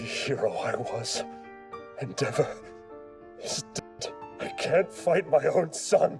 hero I was. Endeavor is dead. I can't fight my own son.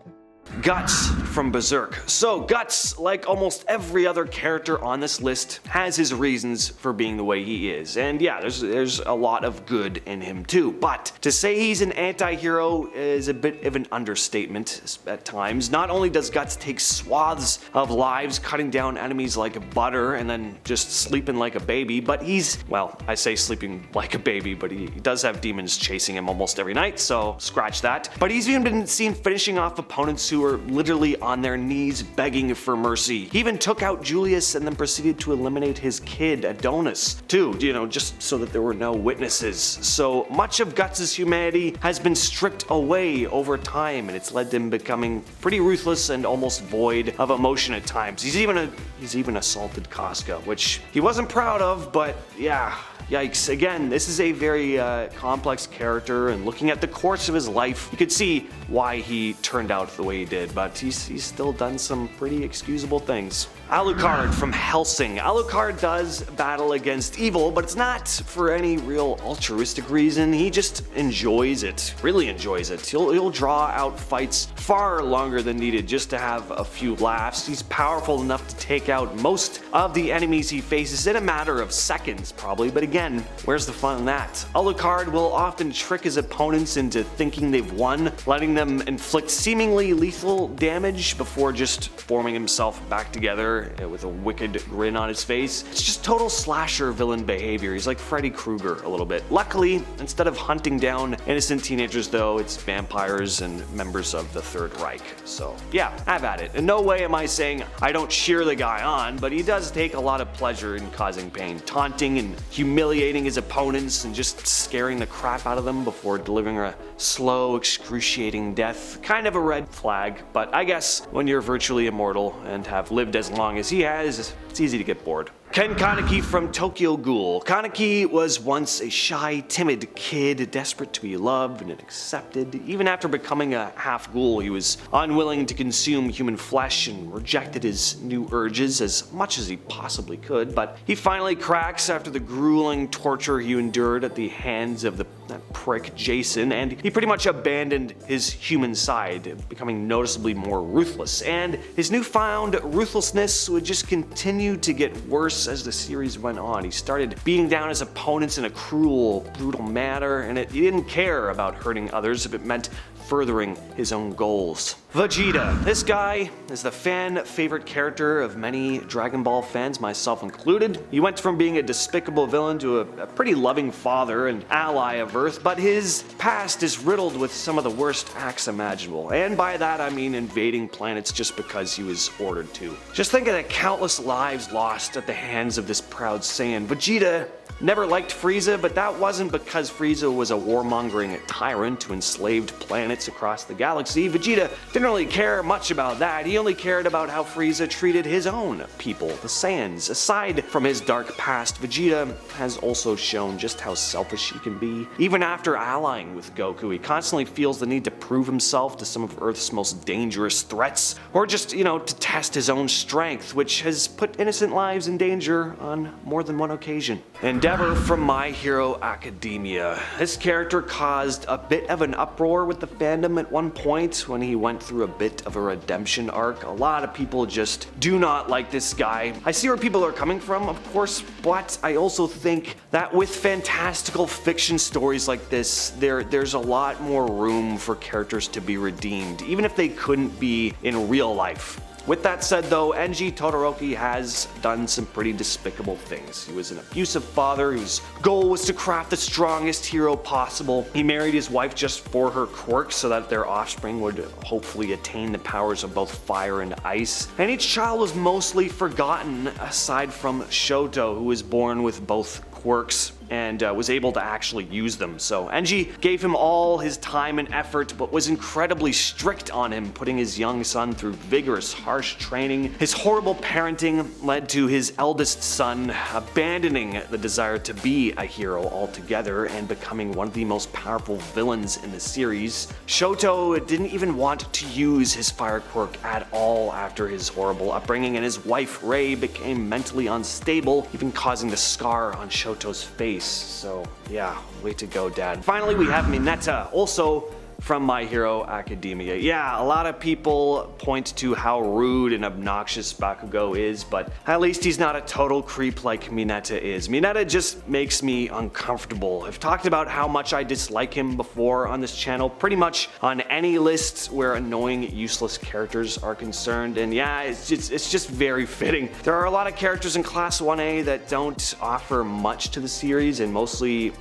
Guts from Berserk. So Guts, like almost every other character on this list, has his reasons for being the way he is. And yeah, there's a lot of good in him too. But to say he's an anti-hero is a bit of an understatement at times. Not only does Guts take swaths of lives cutting down enemies like butter and then just sleeping like a baby, but he's, well, I say sleeping like a baby, but he does have demons chasing him almost every night, so scratch that. But he's even been seen finishing off opponents who were literally on their knees begging for mercy. He even took out Julius and then proceeded to eliminate his kid, Adonis, too, just so that there were no witnesses. So much of Guts' humanity has been stripped away over time, and it's led to him becoming pretty ruthless and almost void of emotion at times. He's even assaulted Casca, which he wasn't proud of, but yeah. Yikes. Again, this is a very complex character, and looking at the course of his life, you could see why he turned out the way he did, but he's still done some pretty excusable things. Alukard from Hellsing. Alukard does battle against evil, but it's not for any real altruistic reason. He just enjoys it, really enjoys it. He'll draw out fights far longer than needed just to have a few laughs. He's powerful enough to take out most of the enemies he faces in a matter of seconds, probably, but again, where's the fun in that? Alucard will often trick his opponents into thinking they've won, letting them inflict seemingly lethal damage before just forming himself back together with a wicked grin on his face. It's just total slasher villain behavior. He's like Freddy Krueger a little bit. Luckily, instead of hunting down innocent teenagers though, it's vampires and members of the Third Reich. So yeah, have at it. In no way am I saying I don't cheer the guy on, but he does take a lot of pleasure in causing pain, taunting and humiliating his opponents and just scaring the crap out of them before delivering a slow, excruciating death. Kind of a red flag, but I guess when you're virtually immortal and have lived as long as he has, it's easy to get bored. Ken Kaneki from Tokyo Ghoul. Kaneki was once a shy, timid kid, desperate to be loved and accepted. Even after becoming a half-ghoul, he was unwilling to consume human flesh and rejected his new urges as much as he possibly could, but he finally cracks after the grueling torture he endured at the hands of that prick Jason, and he pretty much abandoned his human side, becoming noticeably more ruthless, and his newfound ruthlessness would just continue to get worse as the series went on. He started beating down his opponents in a cruel, brutal manner, and he didn't care about hurting others if it meant furthering his own goals. Vegeta. This guy is the fan favorite character of many Dragon Ball fans, myself included. He went from being a despicable villain to a pretty loving father and ally of Earth, but his past is riddled with some of the worst acts imaginable. And by that I mean invading planets just because he was ordered to. Just think of the countless lives lost at the hands of this proud Saiyan. Vegeta never liked Frieza, but that wasn't because Frieza was a warmongering tyrant who enslaved planets across the galaxy. Vegeta didn't really care much about that. He only cared about how Frieza treated his own people, the Saiyans. Aside from his dark past, Vegeta has also shown just how selfish he can be. Even after allying with Goku, he constantly feels the need to prove himself to some of Earth's most dangerous threats, or just, to test his own strength, which has put innocent lives in danger on more than one occasion. Endeavor from My Hero Academia. This character caused a bit of an uproar with the fandom at one point when he went through a bit of a redemption arc. A lot of people just do not like this guy. I see where people are coming from, of course, but I also think that with fantastical fiction stories like this, there's a lot more room for characters to be redeemed, even if they couldn't be in real life. With that said though, Enji Todoroki has done some pretty despicable things. He was an abusive father whose goal was to craft the strongest hero possible. He married his wife just for her quirks so that their offspring would hopefully attain the powers of both fire and ice. And each child was mostly forgotten aside from Shoto, who was born with both quirks and was able to actually use them. So Enji gave him all his time and effort, but was incredibly strict on him, putting his young son through vigorous, harsh training. His horrible parenting led to his eldest son abandoning the desire to be a hero altogether and becoming one of the most powerful villains in the series. Shoto didn't even want to use his fire quirk at all after his horrible upbringing, and his wife Rei became mentally unstable, even causing the scar on Shoto's face. face. So yeah, way to go, Dad. Finally, we have Minetta, also from My Hero Academia. Yeah, a lot of people point to how rude and obnoxious Bakugo is, but at least he's not a total creep like Minetta is. Minetta just makes me uncomfortable. I've talked about how much I dislike him before on this channel, pretty much on any list where annoying, useless characters are concerned, and yeah, it's just very fitting. There are a lot of characters in Class 1A that don't offer much to the series and mostly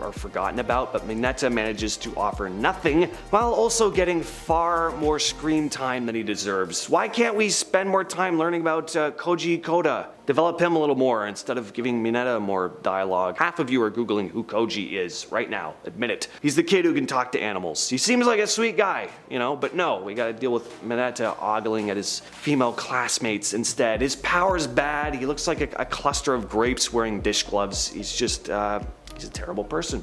are forgotten about, but Minetta manages to offer nothing while also getting far more screen time than he deserves. Why can't we spend more time learning about Koji Koda? Develop him a little more instead of giving Minetta more dialogue. Half of you are googling who Koji is right now. Admit it. He's the kid who can talk to animals. He seems like a sweet guy, you know, but no, we gotta deal with Minetta ogling at his female classmates instead. His power's bad. He looks like a cluster of grapes wearing dish gloves. He's just, he's a terrible person.